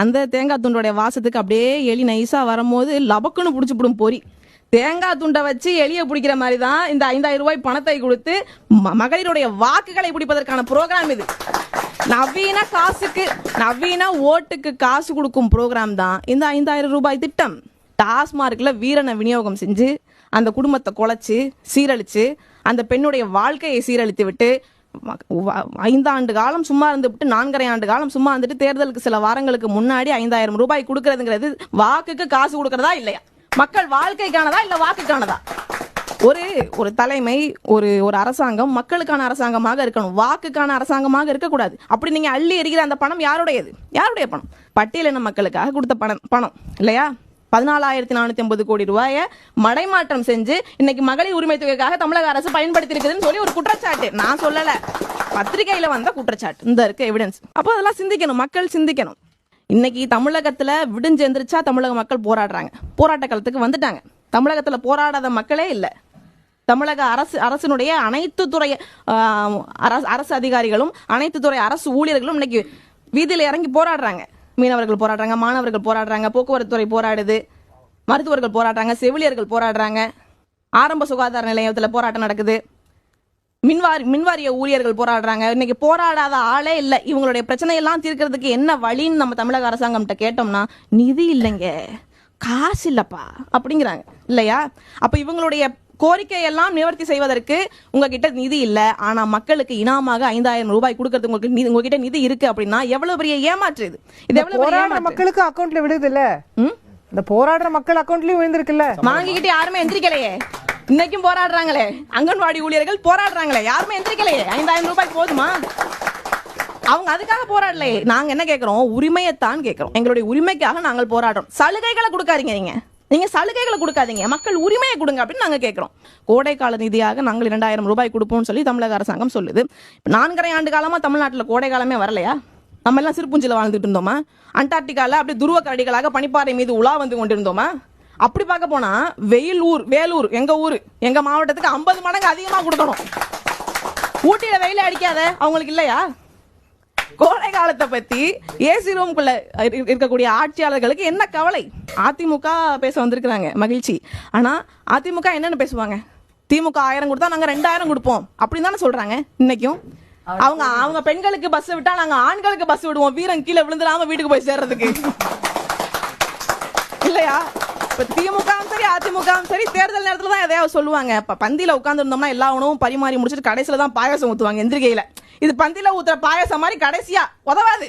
அந்த தேங்காய் துண்டோடைய வாசத்துக்கு அப்படியே எலி நைஸா வரும்போது லபக்குன்னு பிடிச்சிப்பிடும் பொறி. தேங்காய் துண்டை வச்சு எலியை பிடிக்கிற மாதிரி தான் இந்த 5000 ரூபாய் பணத்தை கொடுத்து மகளிருடைய வாக்குகளை பிடிப்பதற்கான ப்ரோக்ராம் இது. நவீன காசுக்கு, நவீன ஓட்டுக்கு காசு கொடுக்கும் ப்ரோக்ராம் தான் இந்த 5000 ரூபாய் திட்டம். டாஸ்மார்க்ல வீரனை விநியோகம் செஞ்சு அந்த குடும்பத்தை குலைச்சு சீரழிச்சு அந்த பெண்ணுடைய வாழ்க்கையை சீரழித்து விட்டு 5 ஆண்டு காலம் சும்மா இருந்து விட்டு 4.5 ஆண்டு காலம் சும்மா இருந்துட்டு தேர்தலுக்கு சில வாரங்களுக்கு முன்னாடி 5000 ரூபாய் கொடுக்கறதுங்கிறது வாக்குக்கு காசு கொடுக்கறதா இல்லையா? மக்கள் வாழ்க்கைக்கானதா இல்ல வாக்குக்கானதா? ஒரு தலைமை, ஒரு அரசாங்கம் மக்களுக்கான அரசாங்கமாக இருக்கணும், வாக்குக்கான அரசாங்கமாக இருக்கக்கூடாது. அப்படி நீங்க அள்ளி எறிகிற அந்த பணம் யாருடையது? யாருடைய பணம்? பட்டியலின மக்களுக்காக கொடுத்த பணம் இல்லையா? 14,450 கோடி ரூபாயை மடைமாற்றம் செஞ்சு இன்னைக்கு மகளிர் உரிமை தொகைக்காக தமிழக அரசு பயன்படுத்தி இருக்குதுன்னு சொல்லி ஒரு குற்றச்சாட்டு. நான் சொல்லல, பத்திரிகையில வந்த குற்றச்சாட்டு. இந்த இருக்க எவிடன்ஸ். அப்போ அதெல்லாம் சிந்திக்கணும், மக்கள் சிந்திக்கணும். இன்னைக்கு தமிழகத்துல விடிஞ்சு எந்திரிச்சா தமிழக மக்கள் போராடுறாங்க, போராட்ட களத்துக்கு வந்துட்டாங்க. தமிழகத்துல போராடாத மக்களே இல்ல. தமிழக அரசினுடைய அனைத்து துறை அரசு அதிகாரிகளும் அனைத்து துறை அரசு ஊழியர்களும் இன்னைக்கு வீதியில இறங்கி போராடுறாங்க. மீனவர்கள் போராடுறாங்க, மாணவர்கள் போராடுறாங்க, போக்குவரத்து துறை போராடுது, மருத்துவர்கள் போராடுறாங்க, செவிலியர்கள் போராடுறாங்க, ஆரம்ப சுகாதார நிலையத்துல போராட்டம் நடக்குது, மின்வாரிய ஊழியர்கள் போராடுறாங்க. இன்னைக்கு போராடாத ஆளே இல்ல. இவங்களுடைய பிரச்சனை எல்லாம் தீர்க்கிறதுக்கு என்ன வழின்னு நம்ம தமிழக அரசாங்கம்கிட்ட கேட்டோம்னா, நிதி இல்லைங்க, காசு இல்லப்பா அப்படிங்கிறாங்க இல்லையா? அப்ப இவங்களுடைய கோரிக்கையெல்லாம் நிவர்த்தி செய்வதற்கு உங்ககிட்ட நிதி இல்ல, ஆனா மக்களுக்கு இனாமாக 5000 ரூபாய் கொடுக்கறதுக்கு உங்ககிட்ட நிதி இருக்கு அப்படின்னா எவ்வளவு பெரிய ஏமாற்று இது! இது எவ்வளவு பெரிய மக்களுக்கு அக்கௌண்ட்ல விடுது இல்ல? இந்த போராடுற மக்கள் அக்கௌண்ட்லயும் விழுந்திருக்குல்ல, வாங்கிக்கிட்டு யாருமே எந்திரிக்கலையே. இன்னைக்கும் போராடுறாங்களே, அங்கன்வாடி ஊழியர்கள் போராடுறாங்களே, யாருமே எந்திரிக்கலையே. 5000 ரூபாய் போதுமா? அவங்க அதுக்காக போராடலையே. நாங்க என்ன கேட்கிறோம்? உரிமையைத்தான் கேட்கிறோம். எங்களுடைய உரிமைக்காக நாங்கள் போராடுறோம். சலுகைகளை கொடுக்காதீங்க, நீங்க சலுகைகளை கொடுக்காதீங்க, மக்கள் உரிமையை கொடுங்க அப்படின்னு நாங்க கேட்கிறோம். கோடைக்கால நிதியாக நாங்கள் 2000 ரூபாய் கொடுப்போம்னு சொல்லி தமிழக அரசாங்கம் சொல்லுது. 4.5 ஆண்டு காலமா தமிழ்நாட்டில் கோடை காலமே வரலையா? நம்ம எல்லாம் சிறுபுஞ்சில வாழ்ந்துட்டு இருந்தோமா? அண்டார்டிகால அப்படி துருவ கரடிகளாக பனிப்பாறை மீது உலா வந்து கொண்டிருந்தோமா? அப்படி பார்க்க போனா வேலூர் எங்க ஊரு, எங்க மாவட்டத்துக்கு 50 மடங்கு அதிகமா கொடுக்கணும். ஊட்டியில வெயில அடிக்காத அவங்களுக்கு இல்லையா? கோடை காலத்தை பத்தி ஏசி ரூம்குள்ள இருக்கக்கூடிய ஆட்சியாளர்களுக்கு என்ன கவலை? அதிமுக பேச வந்திருக்கிறாங்க, மகிழ்ச்சி. ஆனா அதிமுக என்னன்னு பேசுவாங்க? திமுக 1000 கொடுத்தா நாங்க 2000 கொடுப்போம் அப்படின்னு தானே சொல்றாங்க. இன்னைக்கும் அவங்க பெண்களுக்கு பஸ் விட்டா நாங்க ஆண்களுக்கு பஸ் விடுவோம், வீரன் கீழே விழுந்துடாம வீட்டுக்கு போய் சேர்றதுக்கு இல்லையா? திமுகவும் சரி அதிமுகவும் சரி தேர்தல் நேரத்துல தான் எதையாவது சொல்லுவாங்க. இப்ப பந்தியில உட்கார்ந்து இருந்தோம்னா எல்லா உணவும் பரிமாறி முடிச்சுட்டு கடைசியில தான் பாயாசம் ஊத்துவாங்க எந்திரிக்கையில. இது பந்தியில ஊத்துற பாயாசம் மாதிரி கடைசியா உதவாது.